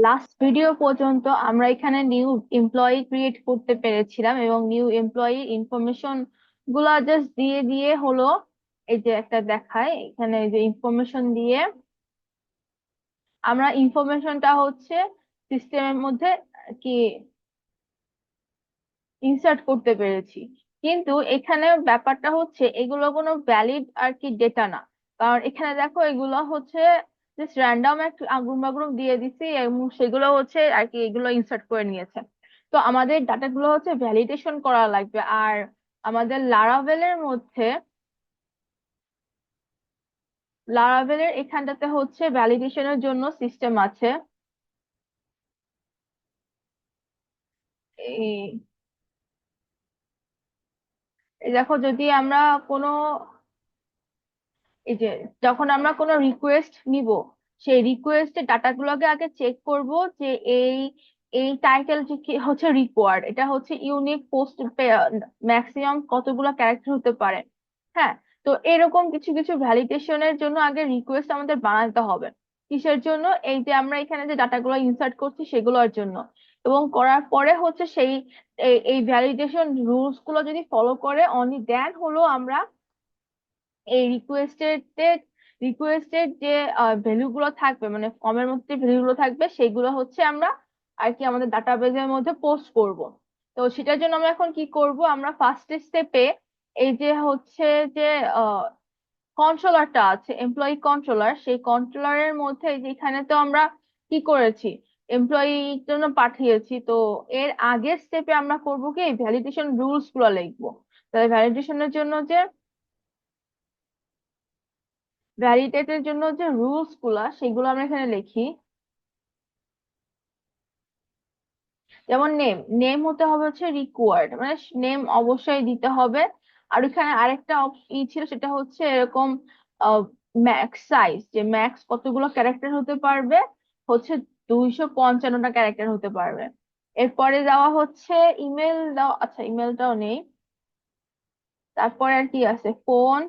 Last video পর্যন্ত আমরা এখানে নিউ এমপ্লয়ি ক্রিয়েট করতে পেরেছিলাম এবং নিউ এমপ্লয়ি ইনফরমেশন গুলা জাস্ট দিয়ে দিয়ে হলো। এই যে একটা দেখায় এখানে, এই যে ইনফরমেশন দিয়ে আমরা ইনফরমেশনটা হচ্ছে সিস্টেমের মধ্যে কি ইনসার্ট করতে পেরেছি। কিন্তু এখানে ব্যাপারটা হচ্ছে এগুলো কোনো ভ্যালিড আর কি ডেটা না। কারণ এখানে দেখো এগুলো হচ্ছে জাস্ট র্যান্ডম একটা আগুন বাগুন দিয়ে দিছি এবং সেগুলো হচ্ছে আর কি এগুলো ইনসার্ট করে নিয়েছে। তো আমাদের ডাটাগুলো হচ্ছে ভ্যালিডেশন করা লাগবে। আর আমাদের লারাভেলের মধ্যে, লারাভেলের এখানটাতে হচ্ছে ভ্যালিডেশনের জন্য সিস্টেম আছে। এই এই দেখো, যদি আমরা কোনো, এই যে যখন আমরা কোনো রিকোয়েস্ট নিব, সেই রিকোয়েস্টের ডাটাগুলোকে আগে চেক করব যে এই এই টাইটেলটি কি হচ্ছে রিকোয়ার্ড, এটা হচ্ছে ইউনিক পোস্ট, ম্যাক্সিমাম কতগুলো ক্যারেক্টার হতে পারে। হ্যাঁ, তো এরকম কিছু কিছু ভ্যালিডেশনের জন্য আগে রিকোয়েস্ট আমাদের বানাতে হবে। কিসের জন্য? এই যে আমরা এখানে যে ডাটাগুলো ইনসার্ট করছি সেগুলোর জন্য। এবং করার পরে হচ্ছে সেই এই ভ্যালিডেশন রুলস গুলো যদি ফলো করে অনলি দেন হলো আমরা এই রিকোয়েস্টেড যে ভ্যালু গুলো থাকবে, মানে ফর্মের মধ্যে ভ্যালু গুলো থাকবে, সেগুলো হচ্ছে আমরা আর কি আমাদের ডাটাবেজের মধ্যে পোস্ট করব। তো সেটার জন্য আমরা এখন কি করব, আমরা ফার্স্ট স্টেপে এই যে হচ্ছে যে কন্ট্রোলারটা আছে, এমপ্লয়ি কন্ট্রোলার, সেই কন্ট্রোলারের মধ্যে এই যে এখানে তো আমরা কি করেছি, এমপ্লয়ির জন্য পাঠিয়েছি। তো এর আগের স্টেপে আমরা করব কি, ভ্যালিডেশন রুলস গুলো লিখবো। তাহলে ভ্যালিডেশনের জন্য যে ভ্যালিডেটের জন্য যে রুলস গুলা সেগুলো আমরা এখানে লিখি। যেমন নেম, নেম হতে হবে হচ্ছে রিকোয়ার্ড, মানে নেম অবশ্যই দিতে হবে। আর ওখানে আরেকটা ছিল, সেটা হচ্ছে এরকম ম্যাক্স সাইজ, যে ম্যাক্স কতগুলো ক্যারেক্টার হতে পারবে, হচ্ছে 255টা ক্যারেক্টার হতে পারবে। এরপরে দেওয়া হচ্ছে ইমেল দাও, আচ্ছা ইমেলটাও নেই। তারপরে আর কি আছে, ফোন।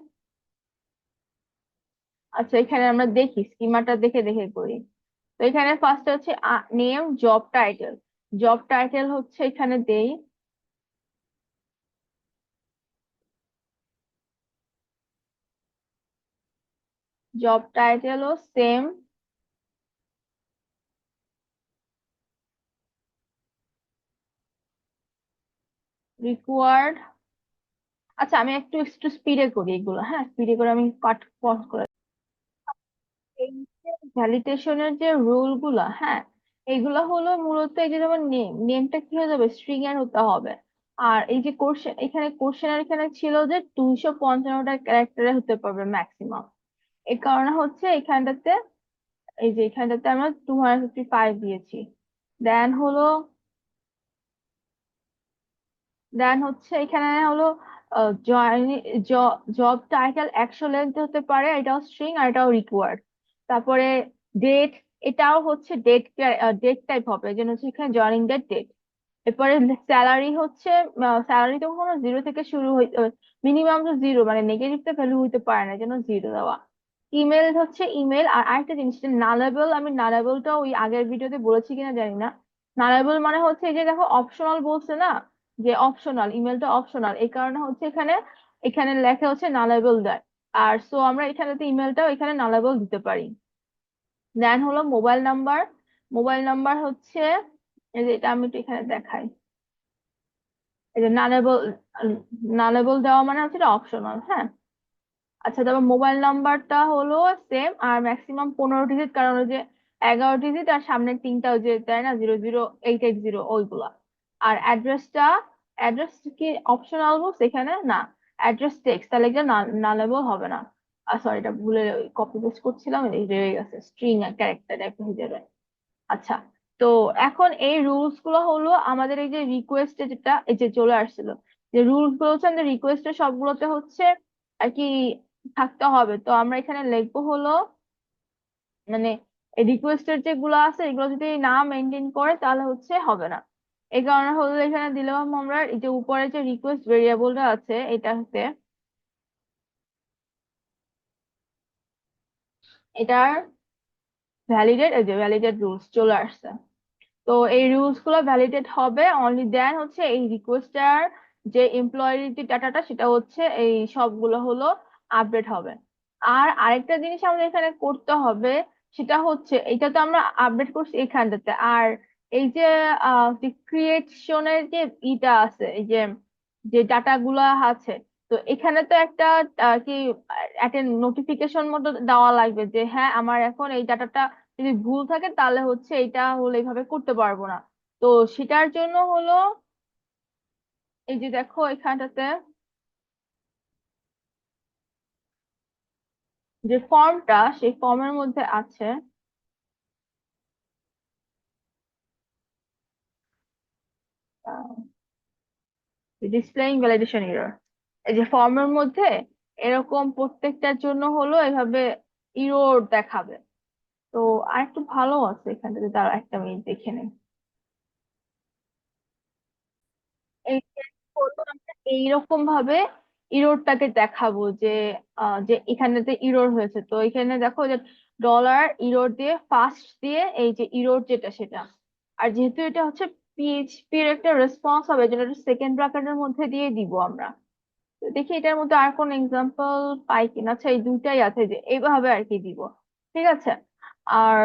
আচ্ছা এখানে আমরা দেখি স্কিমাটা দেখে দেখে করি। তো এখানে ফার্স্ট হচ্ছে name, job title. Job title হচ্ছে এখানে দেই, জব টাইটেলও সেম। রিকোয়ার্ড, আচ্ছা আমি একটু একটু স্পিডে করি এগুলো, হ্যাঁ স্পিডে করে আমি কাট পজ করে। এই ভ্যালিডেশনের যে রুল গুলা, হ্যাঁ এগুলো হলো মূলত এই যে যেমন নেম, নেমটা কি হয়ে যাবে, স্ট্রিং এর হতে হবে। আর এই যে কোশ্চেন, এখানে কোশ্চেন এখানে ছিল যে 255টা ক্যারেক্টারে হতে পারবে ম্যাক্সিমাম। এই কারণে হচ্ছে এখানটাতে, এই যে এখানটাতে আমরা 255 দিয়েছি। দেন হলো, দেন হচ্ছে এখানে হলো জব টাইটেল 100 লেন্থ হতে পারে, এটাও স্ট্রিং আর এটাও রিকোয়ার্ড। তারপরে ডেট, এটাও হচ্ছে ডেট, ডেট টাইপ হবে, এই জন্য হচ্ছে এখানে জয়নিং ডেট ডেট। এরপরে স্যালারি হচ্ছে, স্যালারি তো কখনো জিরো থেকে শুরু হইতে, মিনিমাম তো জিরো, মানে নেগেটিভ তো ভ্যালু হইতে পারে না, এই জন্য জিরো দেওয়া। ইমেল হচ্ছে ইমেল। আর আরেকটা জিনিস নালেবল, আমি নালেবলটা ওই আগের ভিডিওতে বলেছি কিনা জানি না। নালেবল মানে হচ্ছে এই যে দেখো অপশনাল বলছে না, যে অপশনাল, ইমেলটা অপশনাল, এই কারণে হচ্ছে এখানে এখানে লেখা হচ্ছে নালেবল দেয়। আর সো আমরা এখানে ইমেলটাও এখানে নালেবল দিতে পারি। দেন হলো মোবাইল নাম্বার। মোবাইল নাম্বার হচ্ছে এই যে এটা আমি একটু এখানে দেখাই, এই যে নালেবল, নালেবল দেওয়া মানে হচ্ছে এটা অপশনাল, হ্যাঁ। আচ্ছা তারপর মোবাইল নাম্বারটা হলো সেম, আর ম্যাক্সিমাম 15 ডিজিট, কারণ ওই যে 11 ডিজিট আর সামনের তিনটা ওই যে তাই না, 00880 ওইগুলা। আর অ্যাড্রেসটা, অ্যাড্রেস কি অপশনাল বলছে এখানে না, অ্যাড্রেস টেক্সট, তাহলে এটা নালেবল হবে না। সরি, এটা ভুলে কপি পেস্ট করছিলাম, এই রয়ে গেছে, স্ট্রিং আর ক্যারেক্টার একটা হয়ে যাবে। আচ্ছা, তো এখন এই রুলস গুলো হলো আমাদের এই যে রিকোয়েস্টে যেটা এই যে চলে আসছিল, যে রুলস গুলো হচ্ছে আমাদের রিকোয়েস্টে সবগুলোতে হচ্ছে আর কি থাকতে হবে। তো আমরা এখানে লিখবো হলো, মানে এই রিকোয়েস্টের যেগুলো আছে এগুলো যদি না মেনটেন করে তাহলে হচ্ছে হবে না। এই কারণে হলো এখানে দিলাম আমরা এই যে উপরে যে রিকোয়েস্ট ভেরিয়েবলটা আছে এটাতে, এটার ভ্যালিডেট, এই যে ভ্যালিডেট রুলস চলে আসছে। তো এই রুলস গুলো ভ্যালিডেট হবে অনলি দেন হচ্ছে এই রিকোয়েস্টার যে এমপ্লয়ির যে ডাটাটা সেটা হচ্ছে এই সবগুলো হলো আপডেট হবে। আর আরেকটা জিনিস আমাদের এখানে করতে হবে, সেটা হচ্ছে এটা তো আমরা আপডেট করছি এখানটাতে। আর এই যে ক্রিয়েশনের যে ইটা আছে, এই যে যে ডাটা গুলা আছে, তো এখানে তো একটা কি একটা নোটিফিকেশন মতো দেওয়া লাগবে যে হ্যাঁ আমার এখন এই ডাটাটা যদি ভুল থাকে তাহলে হচ্ছে এটা হলো এইভাবে করতে পারবো না। তো সেটার জন্য হলো এই যে দেখো এখানটাতে যে ফর্মটা, সেই ফর্মের মধ্যে আছে ডিসপ্লেইং ভ্যালিডেশন এরর। এই যে ফর্মের মধ্যে এরকম প্রত্যেকটার জন্য হলো এভাবে ইরর দেখাবে। তো আর একটু ভালো আছে এখানটাতে, তার একটা মিনিট দেখে নেই। এই যে হলো আমরা এইরকম ভাবে ইরোরটাকে দেখাবো যে যে এখানেতে ইরোর হয়েছে, তো এখানে দেখো যে ডলার ইরোর দিয়ে ফার্স্ট দিয়ে এই যে ইরোর যেটা সেটা। আর যেহেতু এটা হচ্ছে পিএইচপি এর একটা রেসপন্স হবে, যেটা সেকেন্ড ব্র্যাকেটের মধ্যে দিয়ে দিব আমরা। তো দেখি এটার মধ্যে আর কোন এক্সাম্পল পাই কিনা। আচ্ছা এই দুইটাই আছে, যে এইভাবে আর কি দিব। ঠিক আছে। আর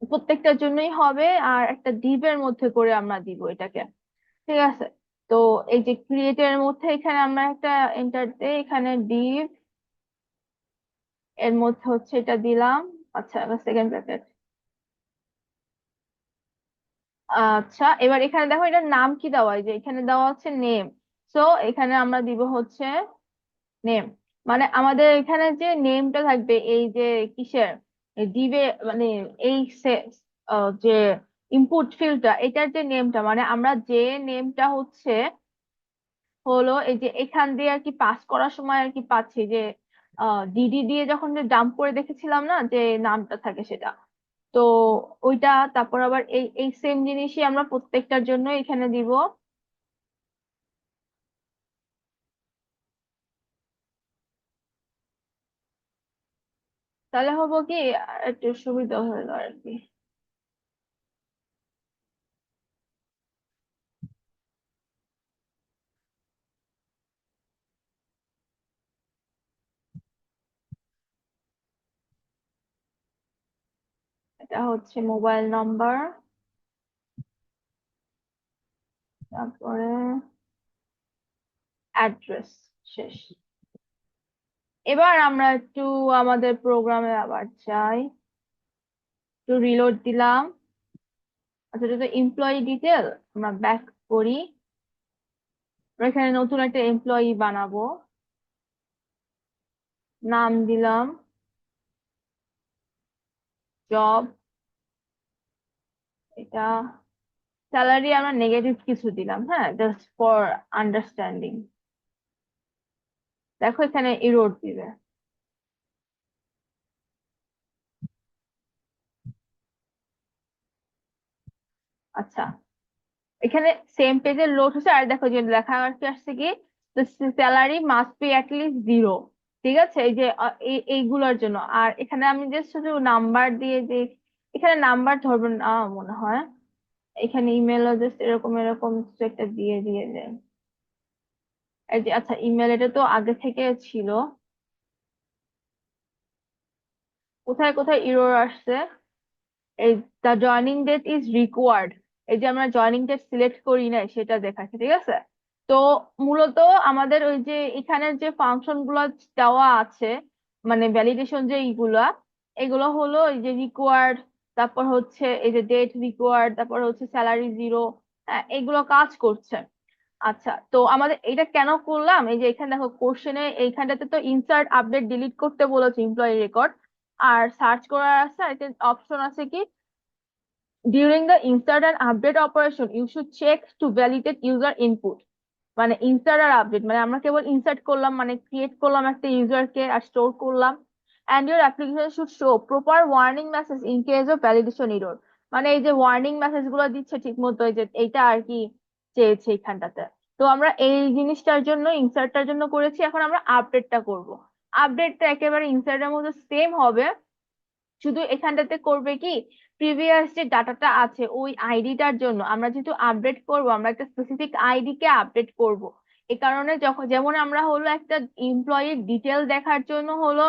প্রত্যেকটার জন্যই হবে, আর একটা ডিভের মধ্যে করে আমরা দিব এটাকে। ঠিক আছে। তো এই যে ক্রিয়েটের মধ্যে এখানে আমরা একটা এন্টার দিই, এখানে ডিভ এর মধ্যে হচ্ছে এটা দিলাম। আচ্ছা সেকেন্ড ব্র্যাকেট। আচ্ছা এবার এখানে দেখো এটার নাম কি দেওয়া, এই যে এখানে দেওয়া হচ্ছে নেম। সো এখানে আমরা দিব হচ্ছে নেম। মানে আমাদের এখানে যে নেমটা থাকবে এই যে কিসের দিবে, মানে এই যে ইনপুট ফিল্ডটা, এটার যে নেমটা, মানে আমরা যে নেমটা হচ্ছে হলো এই যে এখান দিয়ে আর কি পাস করার সময় আর কি পাচ্ছি যে ডিডি দিয়ে যখন ডাম্প করে দেখেছিলাম না যে নামটা থাকে সেটা। তো ওইটা তারপর আবার এই এই সেম জিনিসই আমরা প্রত্যেকটার জন্য এখানে দিব। তাহলে হবো কি একটু সুবিধা হলো আর কি। এটা হচ্ছে মোবাইল নাম্বার, তারপরে অ্যাড্রেস, শেষ। এবার আমরা একটু আমাদের প্রোগ্রামে আবার যাই, একটু রিলোড দিলাম। আচ্ছা এটা তো এমপ্লয়ি ডিটেল, আমরা ব্যাক করি। আমরা এখানে নতুন একটা এমপ্লয়ি বানাবো, নাম দিলাম জব। এটা স্যালারি আমরা নেগেটিভ কিছু দিলাম, হ্যাঁ জাস্ট ফর আন্ডারস্ট্যান্ডিং। দেখো এখানে ইরোড দিবে। আচ্ছা এখানে সেম পেজে লোড হচ্ছে, আর দেখো যে লেখা আসছে আসছে কি salary must be at least 0। ঠিক আছে, এই যে এইগুলোর জন্য। আর এখানে আমি জাস্ট শুধু নাম্বার দিয়ে যে, এখানে নাম্বার ধরবেন না মনে হয়, এখানে ইমেলও জাস্ট এরকম এরকম কিছু একটা দিয়ে দিয়ে দেয়। এই যে আচ্ছা ইমেল এটা তো আগে থেকে ছিল। কোথায় কোথায় ইরর আসছে, এই the joining date is required, এই যে আমরা জয়নিং ডেট সিলেক্ট করি নাই সেটা দেখাচ্ছে। ঠিক আছে। তো মূলত আমাদের ওই যে এখানের যে ফাংশন গুলো দেওয়া আছে, মানে ভ্যালিডেশন যে এইগুলা, এগুলো হলো এই যে রিকোয়ার্ড, তারপর হচ্ছে এই যে ডেট রিকোয়ার্ড, তারপর হচ্ছে স্যালারি 0, এগুলো কাজ করছে। আচ্ছা তো আমাদের এটা কেন করলাম, এই যে এখানে দেখো কোশ্চেনে এইখানটাতে তো ইনসার্ট আপডেট ডিলিট করতে বলেছে এমপ্লয়ি রেকর্ড। আর সার্চ করার আছে আর একটা অপশন আছে কি, during the insert and update operation you should check to validate user input। মানে ইনসার্ট আর আপডেট, মানে আমরা কেবল ইনসার্ট করলাম, মানে ক্রিয়েট করলাম একটা ইউজারকে আর স্টোর করলাম। and your application should show proper warning message in case of validation error। মানে এই যে ওয়ার্নিং মেসেজ গুলো দিচ্ছে ঠিক মতো, এই যে এইটা আর কি চেয়েছে এখানটাতে। তো আমরা এই জিনিসটার জন্য ইনসার্টটার জন্য করেছি, এখন আমরা আপডেটটা করব। আপডেটটা একেবারে ইনসার্টের মধ্যে সেম হবে, শুধু এখানটাতে করবে কি, প্রিভিয়াস যে ডাটাটা আছে ওই আইডিটার জন্য আমরা যেহেতু আপডেট করব, আমরা একটা স্পেসিফিক আইডি কে আপডেট করব। এই কারণে যখন যেমন আমরা হলো একটা এমপ্লয়ির ডিটেল দেখার জন্য হলো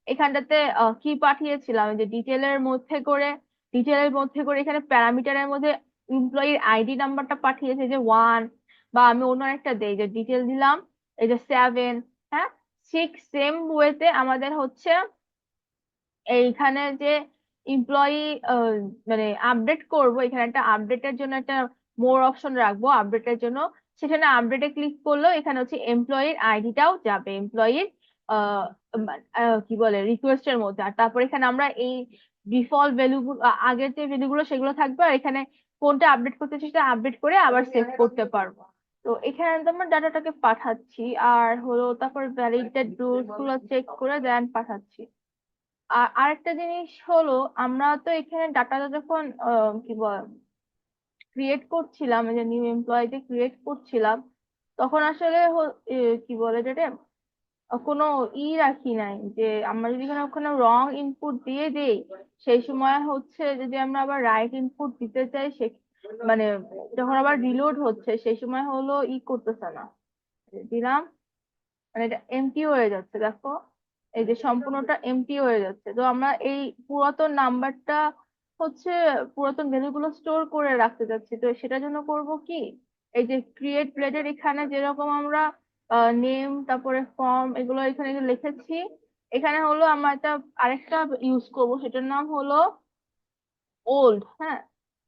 এখানটাতে কি পাঠিয়েছিলাম, যে ডিটেলের মধ্যে করে এখানে প্যারামিটারের মধ্যে এমপ্লয়ির আইডি নাম্বারটা পাঠিয়েছে যে 1, বা আমি অন্য একটা দেই যে ডিটেল দিলাম এই যে 7। হ্যাঁ, ঠিক সেম ওয়েতে আমাদের হচ্ছে এইখানে যে এমপ্লয়ি মানে আপডেট করব, এখানে একটা আপডেটের জন্য একটা মোর অপশন রাখবো আপডেটের জন্য। সেখানে আপডেটে ক্লিক করলেও এখানে হচ্ছে এমপ্লয়ির আইডিটাও যাবে এমপ্লয়ির কি বলে রিকোয়েস্টের মধ্যে। আর তারপর এখানে আমরা এই ডিফল্ট ভ্যালু গুলো আগের যে ভ্যালু গুলো সেগুলো থাকবে, আর এখানে কোনটা আপডেট করতে চাই সেটা আপডেট করে আবার সেভ করতে পারবো। তো এখানে তো আমরা ডাটাটাকে পাঠাচ্ছি, আর হলো তারপর ভ্যালিডেট রুলস গুলো চেক করে দেন পাঠাচ্ছি। আর আরেকটা জিনিস হলো, আমরা তো এখানে ডাটাটা যখন কি বল ক্রিয়েট করছিলাম, এই যে নিউ এমপ্লয়িতে ক্রিয়েট করছিলাম, তখন আসলে কি বলে যেটা কোনো রাখি নাই যে আমরা যদি এখানে ওখানে রং ইনপুট দিয়ে দেই, সেই সময় হচ্ছে যদি আমরা আবার রাইট ইনপুট দিতে চাই সে মানে যখন আবার রিলোড হচ্ছে সেই সময় হলো করতেছে না। দিলাম, মানে এটা এমটি হয়ে যাচ্ছে দেখো, এই যে সম্পূর্ণটা এমটি হয়ে যাচ্ছে। তো আমরা এই পুরাতন নাম্বারটা হচ্ছে পুরাতন ভ্যালু গুলো স্টোর করে রাখতে চাচ্ছি, তো সেটার জন্য করব কি, এই যে ক্রিয়েট প্লেটের এখানে যেরকম আমরা নেম তারপরে ফর্ম এগুলো এখানে যে লিখেছি, এখানে হলো আমরা একটা আরেকটা ইউজ করব, সেটার নাম হলো ওল্ড। হ্যাঁ,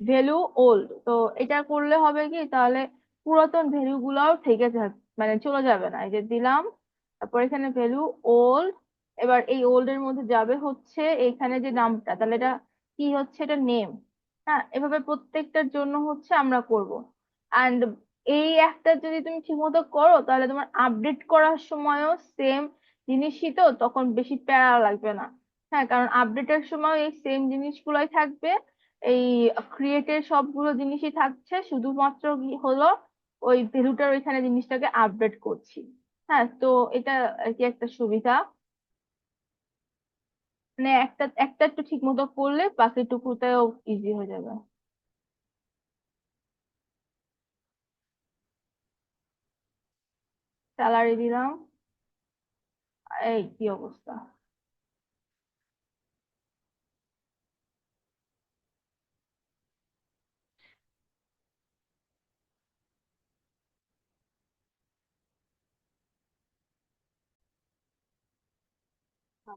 ভ্যালু ওল্ড। তো এটা করলে হবে কি, তাহলে পুরাতন ভ্যালু গুলাও থেকে যাবে, মানে চলে যাবে না। এই যে দিলাম, তারপর এখানে ভ্যালু ওল্ড। এবার এই ওল্ড এর মধ্যে যাবে হচ্ছে এখানে যে নামটা, তাহলে এটা কি হচ্ছে, এটা নেম। হ্যাঁ, এভাবে প্রত্যেকটার জন্য হচ্ছে আমরা করব। অ্যান্ড এই একটা যদি তুমি ঠিকমতো করো তাহলে তোমার আপডেট করার সময়ও সেম জিনিসই, তো তখন বেশি প্যারা লাগবে না। হ্যাঁ, কারণ আপডেটের সময় এই সেম জিনিসগুলোই থাকবে, এই ক্রিয়েটের সবগুলো জিনিসই থাকছে, শুধুমাত্র কি হলো ওই ভ্যালুটার ওইখানে জিনিসটাকে আপডেট করছি। হ্যাঁ, তো এটা আর কি একটা সুবিধা, মানে একটা একটা একটু ঠিক মতো করলে বাকিটুকুতেও ইজি হয়ে যাবে। স্যালারি দিলাম, এই কি অবস্থা।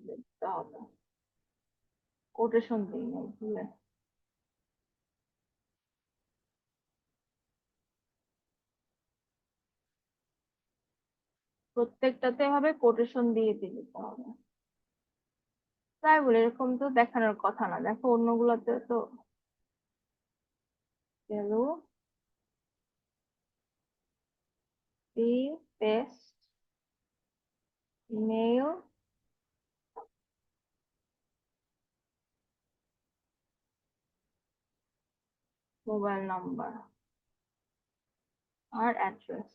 দিতে হবে, কোটেশন দিই নাই ভুলে। প্রত্যেকটাতে এভাবে কোটেশন দিয়ে দিতে হবে। তাই বলে এরকম তো দেখানোর কথা না, দেখো অন্যগুলোতে তো গেল পেস্ট ইমেল, মোবাইল নাম্বার আর অ্যাড্রেস।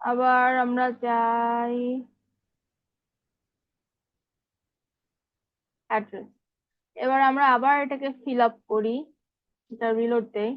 আবার আমরা যাই অ্যাড্রেস। এবার আমরা আবার এটাকে ফিল আপ করি, এটা রিলোড দেই।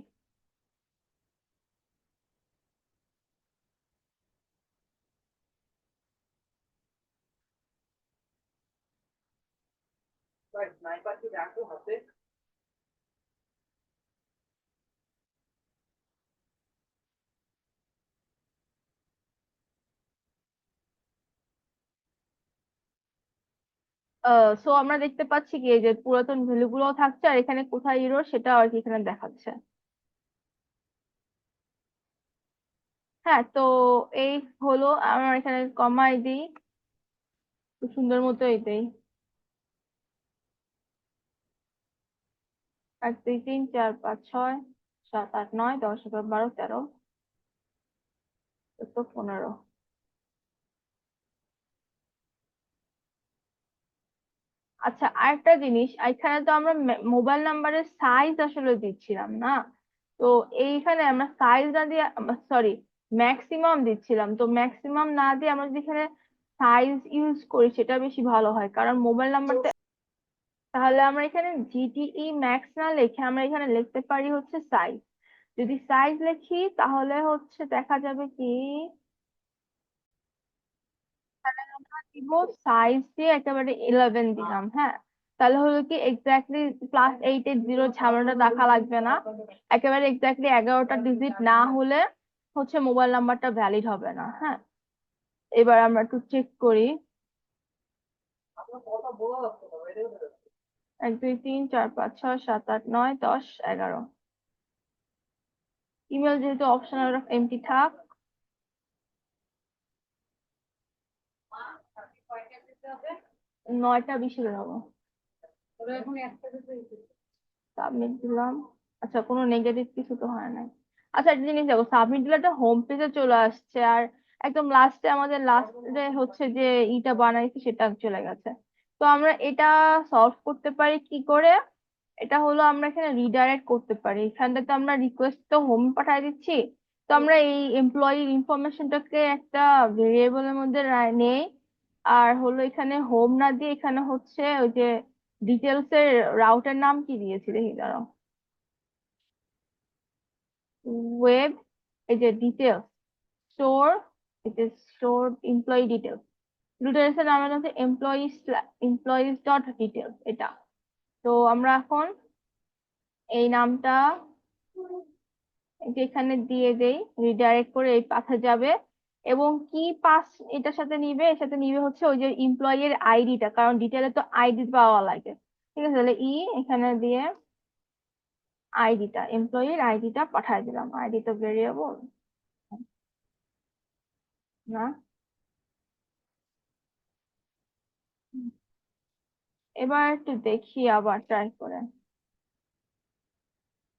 সো আমরা দেখতে পাচ্ছি কি এই যে পুরাতন ভ্যালু গুলো থাকছে, আর এখানে কোথায় ইরোর সেটা আর কি এখানে দেখাচ্ছে। হ্যাঁ, তো এই হলো আমার এখানে কমাই দিই, খুব সুন্দর মতো এই দেই 1 2 3 4 5 6 7 8 9 10 11 12 13 14 15। আচ্ছা, আরেকটা জিনিস, এখানে তো আমরা মোবাইল নাম্বারের সাইজ আসলে দিচ্ছিলাম না। তো এইখানে আমরা সাইজ না দিয়ে, সরি, ম্যাক্সিমাম দিচ্ছিলাম, তো ম্যাক্সিমাম না দিয়ে আমরা যদি এখানে সাইজ ইউজ করি সেটা বেশি ভালো হয়, কারণ মোবাইল নাম্বারটা, তাহলে আমরা এখানে জিটিই ম্যাক্স না লিখে আমরা এখানে লিখতে পারি হচ্ছে সাইজ। যদি সাইজ লিখি তাহলে হচ্ছে দেখা যাবে কি, আমরা দিব সাইজ দিয়ে একেবারে 11 দিলাম, হ্যাঁ। তাহলে হলো কি এক্স্যাক্টলি +8 এর জিরো ঝামেলাটা দেখা লাগবে না। একেবারে এক্স্যাক্টলি 11টা ডিজিট না হলে হচ্ছে মোবাইল নাম্বারটা ভ্যালিড হবে না, হ্যাঁ। এবার আমরা একটু চেক করি। 1 2 3 4 5 6 7 8 9 10 11। ইমেল যেহেতু অপশনাল এমটি থাক। 9টা 20 দেবো। সাবমিট দিলাম। আচ্ছা, কোনো নেগেটিভ কিছু তো হয় নাই। আচ্ছা, একটা জিনিস দেখো, সাবমিট দিলে একটা হোম পেজে চলে আসছে, আর একদম লাস্টে আমাদের লাস্টে হচ্ছে যে ইটা বানাইছি সেটা চলে গেছে। তো আমরা এটা সলভ করতে পারি কি করে? এটা হলো আমরা এখানে রিডাইরেক্ট করতে পারি। এখানটাতে আমরা রিকোয়েস্ট তো হোম পাঠিয়ে দিচ্ছি, তো আমরা এই এমপ্লয়ি ইনফরমেশনটাকে একটা ভেরিয়েবলের মধ্যে নেই। আর হলো এখানে হোম না দিয়ে এখানে হচ্ছে ওই যে ডিটেলস এর রাউটার নাম কি দিয়েছি দেখি দাঁড়াও। ওয়েব, এই যে ডিটেলস স্টোর, এই যে স্টোর এমপ্লয়ি ডিটেলস, ডিটেলস এর নাম হচ্ছে এমপ্লয়িজ ডট ডিটেলস এটা। তো আমরা এখন এই নামটা যেখানে দিয়ে দেই, রিডাইরেক্ট করে এই পাথে যাবে। এবং কি পাস এটার সাথে নিবে, এর সাথে নিবে হচ্ছে ওই যে এমপ্লয়ি এর আইডিটা, কারণ ডিটেলে তো আইডি পাওয়া লাগে। ঠিক আছে, তাহলে এখানে দিয়ে আইডিটা, এমপ্লয়ির আইডিটা পাঠায় দিলাম। আইডি তো ভেরিয়েবল না। এবার একটু দেখি, আবার ট্রাই করে।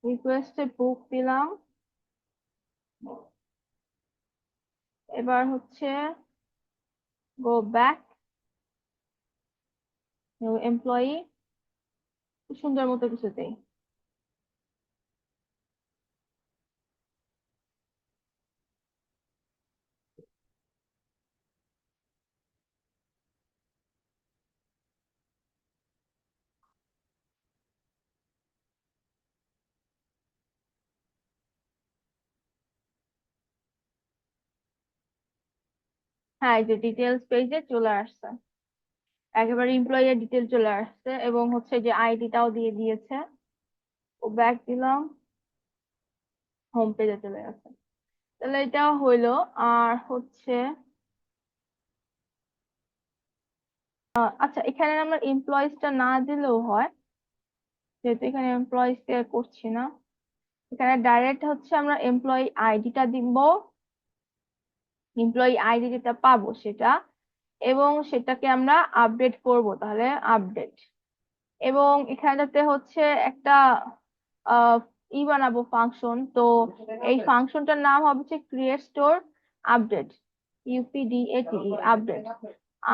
রিকোয়েস্টে বুক দিলাম। এবার হচ্ছে গো ব্যাক, এমপ্লয়ি, সুন্দর মতো কিছু দেই। হ্যাঁ, এই যে ডিটেলস পেজে চলে আসছে, একেবারে এমপ্লয়ি এর ডিটেল চলে আসছে, এবং হচ্ছে যে আইডিটাও দিয়ে দিয়েছে। ও ব্যাক দিলাম, হোম পেজে চলে গেছে। তাহলে এটা হইলো। আর হচ্ছে আচ্ছা, এখানে আমরা এমপ্লয়িজটা না দিলেও হয়, যেহেতু এখানে এমপ্লয়িজ দিয়ে করছি না। এখানে ডাইরেক্ট হচ্ছে আমরা এমপ্লয়ি আইডিটা দিব, এমপ্লয়ি আইডি যেটা পাবো সেটা, এবং সেটাকে আমরা আপডেট করব, তাহলে আপডেট। এবং এখানটাতে হচ্ছে একটা আহ বানাবো ফাংশন। তো এই ফাংশনটার নাম হবে হচ্ছে ক্রিয়েট স্টোর আপডেট, ইউপিডিএটি, আপডেট।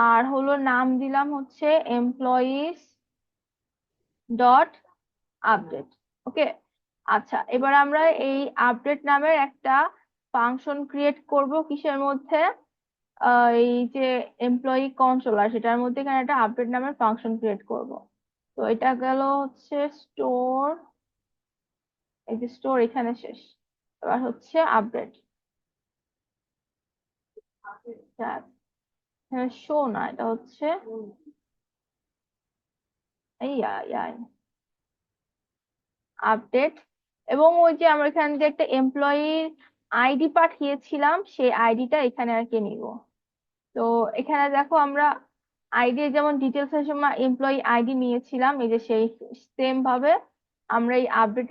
আর হলো নাম দিলাম হচ্ছে এমপ্লয়িজ ডট আপডেট। ওকে। আচ্ছা, এবার আমরা এই আপডেট নামের একটা ফাংশন ক্রিয়েট করব কিসের মধ্যে, এই যে এমপ্লয়ি কন্ট্রোলার সেটার মধ্যে এখানে একটা আপডেট নামের ফাংশন ক্রিয়েট করব। তো এটা গেল হচ্ছে স্টোর, এই যে স্টোর এখানে শেষ। এবার হচ্ছে আপডেট, শো না, এটা হচ্ছে এই আপডেট। এবং ওই যে আমরা এখানে যে একটা এমপ্লয়ির আইডি পাঠিয়েছিলাম সেই আইডিটা এখানে আর কি নিব। তো এখানে দেখো আমরা আইডি যেমন ডিটেলস এর সময় এমপ্লয়ি আইডি নিয়েছিলাম, এই যে সেই সেম ভাবে আমরা এই আপডেট